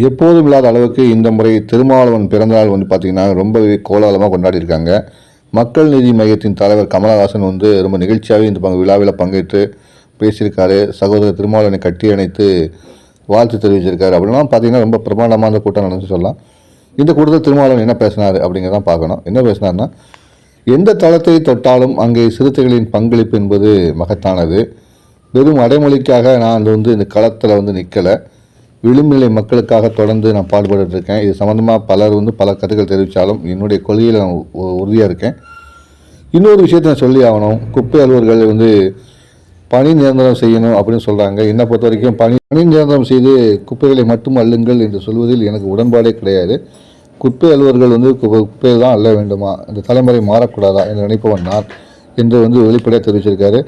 எப்போதும் இல்லாத அளவுக்கு இந்த முறை திருமாவளவன் பிறந்தநாள் பார்த்திங்கன்னா ரொம்பவே கோலாகலமாக கொண்டாடியிருக்காங்க. மக்கள் நீதி மையத்தின் தலைவர் கமலஹாசன் ரொம்ப நிகழ்ச்சியாகவே இந்த விழாவில் பங்கேற்று பேசியிருக்காரு. சகோதரர் திருமாவளவனை கட்டி அணைத்து வாழ்த்து தெரிவிச்சிருக்காரு. அப்படின்லாம் பார்த்திங்கன்னா ரொம்ப பிரமாண்டமான கூட்டம் நடந்து சொல்லலாம். இந்த கூட்டத்தில் திருமாவளவன் என்ன பேசினார் அப்படிங்கிறதான் பார்க்கணும். என்ன பேசினார்னா, எந்த தளத்தை தொட்டாலும் அங்கே சிறுத்தைகளின் பங்களிப்பு என்பது மகத்தானது. வெறும் அடைமொழிக்காக நான் இந்த களத்தில் நிற்கலை. விளிம்புநிலை மக்களுக்காக தொடர்ந்து நான் பாடுபட்டு இருக்கேன். இது சம்மந்தமாக பலர் பல கருத்துக்கள் தெரிவித்தாலும் என்னுடைய கொள்கையில் நான் உறுதியாக இருக்கேன். இன்னொரு விஷயத்தை நான் சொல்லி ஆகணும். குப்பை அலுவலர்கள் பணி நிரந்தரம் செய்யணும் அப்படின்னு சொல்கிறாங்க. என்னை பொறுத்த வரைக்கும் பணி நிரந்தரம் செய்து குப்பைகளை மட்டும் அள்ளுங்கள் என்று சொல்வதில் எனக்கு உடன்பாடே கிடையாது. குப்பை அலுவலர்கள் குப்பையை தான் அள்ள வேண்டுமா, இந்த தலைமுறை மாறக்கூடாதா என்று நினைப்பவன் நான் என்று வெளிப்படையாக தெரிவிச்சிருக்காரு.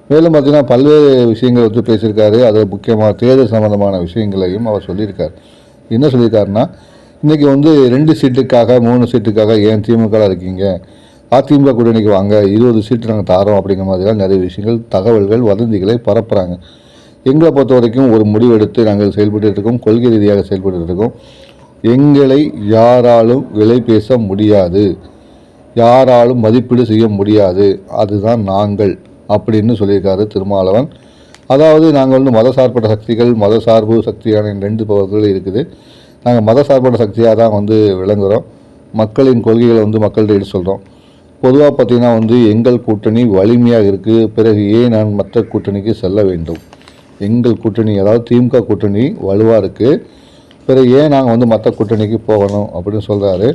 மேலும் பார்த்திங்கன்னா பல்வேறு விஷயங்கள் பேசியிருக்காரு. அதில் முக்கியமாக தேர்தல் சம்பந்தமான விஷயங்களையும் அவர் சொல்லியிருக்கார். என்ன சொல்லியிருக்காருன்னா, இன்றைக்கி 2 சீட்டுக்காக 3 சீட்டுக்காக ஏன் திமுக இருக்கீங்க, அதிமுக கூட்டணிக்கு வாங்க, 20 சீட்டு நாங்கள் தாரோம் அப்படிங்கிற மாதிரிலாம் நிறைய விஷயங்கள், தகவல்கள், வதந்திகளை பரப்புகிறாங்க. எங்களை பொறுத்த வரைக்கும் ஒரு முடிவெடுத்து நாங்கள் செயல்பட்டு இருக்கோம். கொள்கை ரீதியாக செயல்பட்டு இருக்கோம். எங்களை யாராலும் விலை பேச முடியாது, யாராலும் மதிப்பீடு செய்ய முடியாது, அதுதான் நாங்கள் அப்படின்னு சொல்லியிருக்காரு திருமாவளவன். அதாவது நாங்கள் மதசார்பற்ற சக்திகள், மதசார்பு சக்தியான 2 பவர்கள் இருக்குது. நாங்கள் மதசார்பற்ற சக்தியாக தான் விளங்குகிறோம். மக்களின் கொள்கைகளை மக்கள்கிட்ட எடுத்து சொல்கிறோம். பொதுவாக பார்த்திங்கன்னா எங்கள் கூட்டணி வலிமையாக இருக்குது. பிறகு ஏன் நான் மற்ற கூட்டணிக்கு செல்ல வேண்டும்? எங்கள் கூட்டணி, அதாவது திமுக கூட்டணி வலுவாக இருக்குது. பிறகு ஏன் நாங்கள் மற்ற கூட்டணிக்கு போகணும் அப்படின்னு சொல்கிறாரு.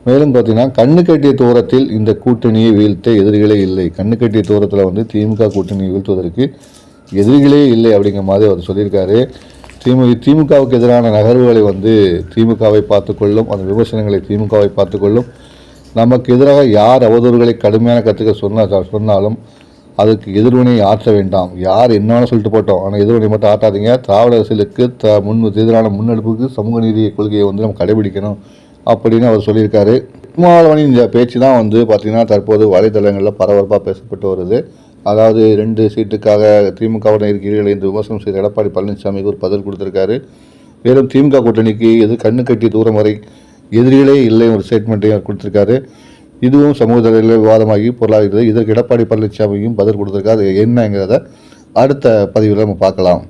மேலும் பார்த்திங்கன்னா, கண்ணு கட்டிய தூரத்தில் இந்த கூட்டணியை வீழ்த்த எதிரிகளே இல்லை. கண்ணு கட்டிய தூரத்தில் திமுக கூட்டணியை வீழ்த்துவதற்கு எதிரிகளே இல்லை அப்படிங்கிற மாதிரி அவர் சொல்லியிருக்காரு. திமுகவுக்கு எதிரான நகர்வுகளை திமுகவை பார்த்துக்கொள்ளும், அந்த விமர்சனங்களை திமுகவை பார்த்துக்கொள்ளும். நமக்கு எதிராக யார் அவதூறுகளை கடுமையான கருத்துக்கள் சொன்னாலும் அதுக்கு எதிர்வினை ஆற்ற வேண்டாம். யார் என்னன்னு சொல்லிட்டு போட்டோம், ஆனால் எதிர்வினை மட்டும் ஆற்றாதீங்க. திராவிட அரசியலுக்கு எதிரான முன்னெடுப்புக்கு சமூக நீதி கொள்கையை நம்ம கடைபிடிக்கணும் அப்படின்னு அவர் சொல்லியிருக்காரு. திருமாவளவனின் இந்த பேச்சு தான் பார்த்திங்கன்னா தற்போது வலைதளங்களில் பரபரப்பாக பேசப்பட்டு வருது. அதாவது 2 சீட்டுக்காக திமுகவுடன் இருக்கிறீர்கள் என்று விமர்சனம் செய்த எடப்பாடி பழனிசாமிக்கு ஒரு பதில் கொடுத்துருக்காரு. மேலும் திமுக கூட்டணிக்கு கண்ணு கட்டி தூரம் வரை எதிரிகளே இல்லை ஒரு ஸ்டேட்மெண்ட்டையும் கொடுத்துருக்காரு. இதுவும் சமூக தலைவர்களில் விவாதமாகி பொருளாகிறது. இதற்கு எடப்பாடி பழனிசாமியும் பதில் கொடுத்துருக்காரு. என்னங்கிறத அடுத்த பதிவில் நம்ம பார்க்கலாம்.